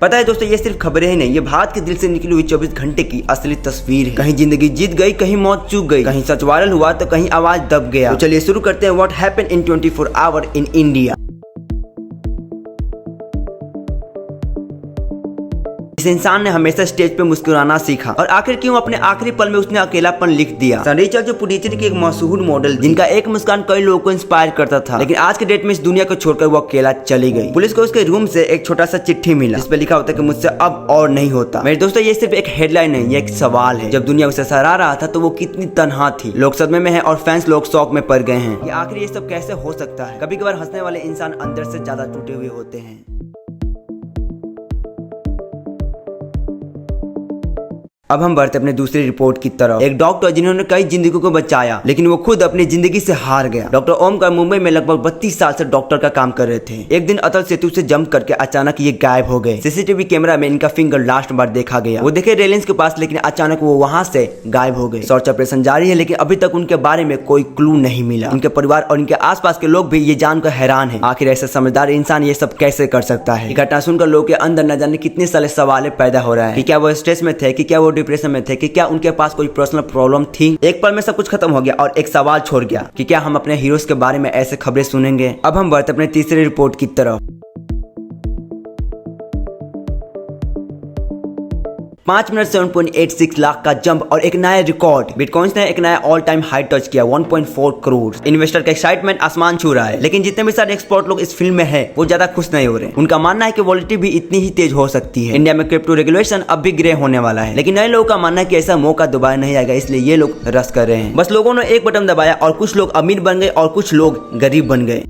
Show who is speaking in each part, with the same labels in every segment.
Speaker 1: पता है दोस्तों, ये सिर्फ खबरें ही नहीं, ये भारत के दिल से निकली हुई 24 घंटे की असली तस्वीर है। कहीं जिंदगी जीत गई, कहीं मौत चूक गई, कहीं सच वायरल हुआ तो कहीं आवाज दब गया। तो चलिए शुरू करते हैं what happened in 24 hour in India. इस इंसान ने हमेशा स्टेज पे मुस्कुराना सीखा और आखिर क्यों अपने आखिरी पल में उसने अकेलापन लिख दिया। सनीचा जो पुडुचेरी की एक मशहूर मॉडल जिनका एक मुस्कान कई लोगों को इंस्पायर करता था, लेकिन आज के डेट में इस दुनिया को छोड़कर वो अकेला चली गई। पुलिस को उसके रूम से एक छोटा सा चिट्ठी मिला जिस पे लिखा होता है कि मुझसे अब और नहीं होता। मेरे दोस्तों, ये सिर्फ एक हेडलाइन नहीं, ये एक सवाल है। जब दुनिया उसे सराह रहा था तो वो कितनी तन्हा थी। लोग सदमे में है और फैंस लोग शौक में पड़ गए हैं कि आखिर ये सब कैसे हो सकता है। कभी कभार हंसने वाले इंसान अंदर से ज्यादा टूटे हुए होते हैं। अब हम बढ़ते अपने दूसरी रिपोर्ट की तरफ। एक डॉक्टर जिन्होंने कई जिंदगियों को बचाया, लेकिन वो खुद अपनी जिंदगी से हार गया। डॉक्टर ओमकार मुंबई में लगभग 32 साल से डॉक्टर का काम कर रहे थे। एक दिन अटल सेतु से जंप करके अचानक ये गायब हो गए। सीसीटीवी कैमरा में इनका फिंगर लास्ट बार देखा गया। वो देखे रेलिंग्स के पास, लेकिन अचानक वो वहां से गायब हो गए। सर्च ऑपरेशन जारी है, लेकिन अभी तक उनके बारे में कोई क्लू नहीं मिला। उनके परिवार और इनके आसपास के लोग भी ये जानकर हैरान है, आखिर ऐसा समझदार इंसान ये सब कैसे कर सकता है। घटना सुनकर लोगों के अंदर न जाने कितने सारे सवाल पैदा हो रहा है कि क्या वो स्ट्रेस में थे, कि क्या वो डिप्रेशन में थे, कि क्या उनके पास कोई पर्सनल प्रॉब्लम थी। एक पल में सब कुछ खत्म हो गया और एक सवाल छोड़ गया कि क्या हम अपने हीरोज के बारे में ऐसे खबरें सुनेंगे। अब हम बढ़ते अपने तीसरी रिपोर्ट की तरफ। 5 मिनट 7.86 लाख का जंप और एक नया रिकॉर्ड। बिटकॉइंस ने एक नया ऑल टाइम हाई टच किया, 1.4 करोड़। इन्वेस्टर का एक्साइटमेंट आसमान छू रहा है, लेकिन जितने भी सारे एक्सपर्ट लोग इस फील्ड में हैं, वो ज्यादा खुश नहीं हो रहे। उनका मानना है कि वॉलेटिलिटी भी इतनी ही तेज हो सकती है। इंडिया में क्रिप्टो रेगुलेशन अब भी ग्रे होने वाला है, लेकिन नए लोगों का मानना है कि ऐसा मौका दोबारा नहीं आएगा, इसलिए ये लोग रश कर रहे हैं। बस लोगों ने एक बटन दबाया और कुछ लोग अमीर बन गए और कुछ लोग गरीब बन गए।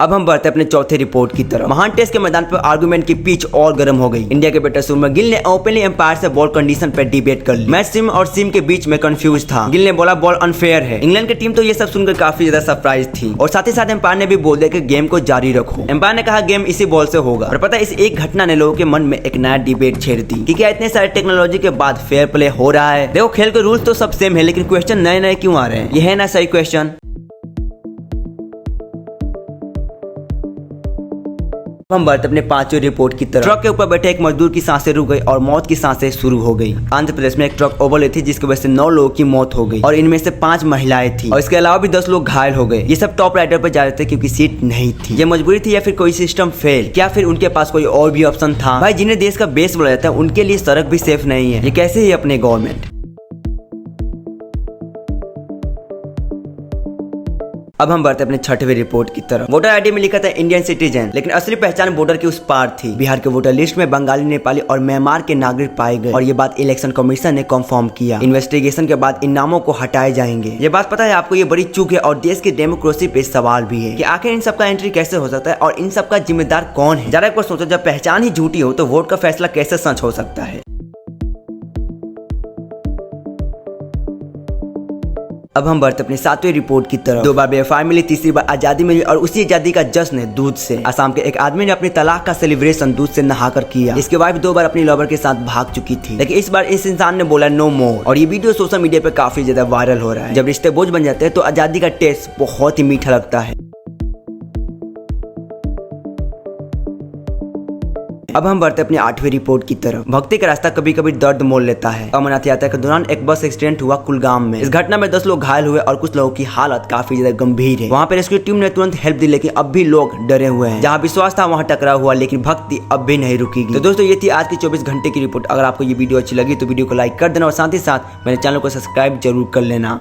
Speaker 1: अब हम बढ़ते अपने चौथे रिपोर्ट की तरफ। महान टेस्ट के मैदान पर आर्गुमेंट की पिच और गर्म हो गई। इंडिया के बैटर शुभमन गिल ने ओपनली एम्पायर से बॉल कंडीशन पर डिबेट कर ली। मैच सिम और सिम के बीच में कंफ्यूज था। गिल ने बोला बॉल अनफेयर है। इंग्लैंड की टीम तो ये सब सुनकर काफी ज्यादा सरप्राइज थी और साथ ही साथ एम्पायर ने भी बोल दिया कि गेम को जारी रखो। एम्पायर ने कहा गेम इसी बॉल से होगा। और पता है, इस एक घटना ने लोगों के मन में एक नया डिबेट छेड़ दी कि क्या इतने सारे टेक्नोलॉजी के बाद फेयर प्ले हो रहा है। देखो, खेल के रूल्स तो सब सेम है, लेकिन क्वेश्चन नए नए क्यों आ रहे हैं। ये है ना सही क्वेश्चन। हम बढ़ते अपने पांचवी रिपोर्ट की तरफ। ट्रक के ऊपर बैठे एक मजदूर की सांसें रुक गई और मौत की सांसें शुरू हो गई। आंध्र प्रदेश में एक ट्रक ओवरलोड थी जिसकी वजह से 9 लोगों की मौत हो गई और इनमें से 5 महिलाएं थी और इसके अलावा भी 10 लोग घायल हो गए। ये सब टॉप राइडर पर जा रहे थे क्योंकि सीट नहीं थी। ये मजबूरी थी या फिर कोई सिस्टम फेल, क्या फिर उनके पास कोई और भी ऑप्शन था। भाई, जिन्हें देश का बेस बोला जाता है उनके लिए सड़क भी सेफ नहीं है। ये कैसे ही अपने गवर्नमेंट। अब हम बढ़ते अपने छठवीं रिपोर्ट की तरफ। वोटर आईडी में लिखा था इंडियन सिटीजन, लेकिन असली पहचान बॉर्डर के उस पार थी। बिहार के वोटर लिस्ट में बंगाली, नेपाली और म्यांमार के नागरिक पाए गए और ये बात इलेक्शन कमीशन ने कंफर्म किया। इन्वेस्टिगेशन के बाद इन नामों को हटाए जाएंगे। ये बात पता है आपको, ये बड़ी चूक है और देश की डेमोक्रेसी पे सवाल भी है कि आखिर इन सबका एंट्री कैसे हो सकता है और इन सबका जिम्मेदार कौन है। जरा एक बार सोचो, जब पहचान ही झूठी हो तो वोट का फैसला कैसे सच हो सकता है। अब हम बढ़ते अपनी 7वीं रिपोर्ट की तरफ। 2 बार बेवफाई मिली, तीसरी बार आजादी मिली और उसी आजादी का जश्न है दूध से। असम के एक आदमी ने अपनी तलाक का सेलिब्रेशन दूध से नहाकर किया। इसकी वाइफ 2 बार अपनी लवर के साथ भाग चुकी थी, लेकिन इस बार इस इंसान ने बोला नो मोर और ये वीडियो सोशल मीडिया पे काफी ज्यादा वायरल हो रहा है। जब रिश्ते बोझ बन जाते हैं तो आजादी का टेस्ट बहुत ही मीठा लगता है। अब हम बढ़ते अपनी 8वीं रिपोर्ट की तरफ। भक्ति का रास्ता कभी कभी दर्द मोल लेता है। अमरनाथ यात्रा के दौरान एक बस एक्सीडेंट हुआ कुलगाम में। इस घटना में 10 लोग घायल हुए और कुछ लोगों की हालत काफी ज्यादा गंभीर है। वहाँ पे रेस्क्यू टीम ने तुरंत हेल्प दी, लेकिन अब भी लोग डरे हुए हैं। जहाँ विश्वास था वहाँ टकराव हुआ, लेकिन भक्ति अब भी नहीं रुकेगी। तो दोस्तों, ये थी आज की 24 घंटे की रिपोर्ट। अगर आपको ये वीडियो अच्छी लगी तो वीडियो को लाइक कर देना और साथ ही साथ मेरे चैनल को सब्सक्राइब जरूर कर लेना।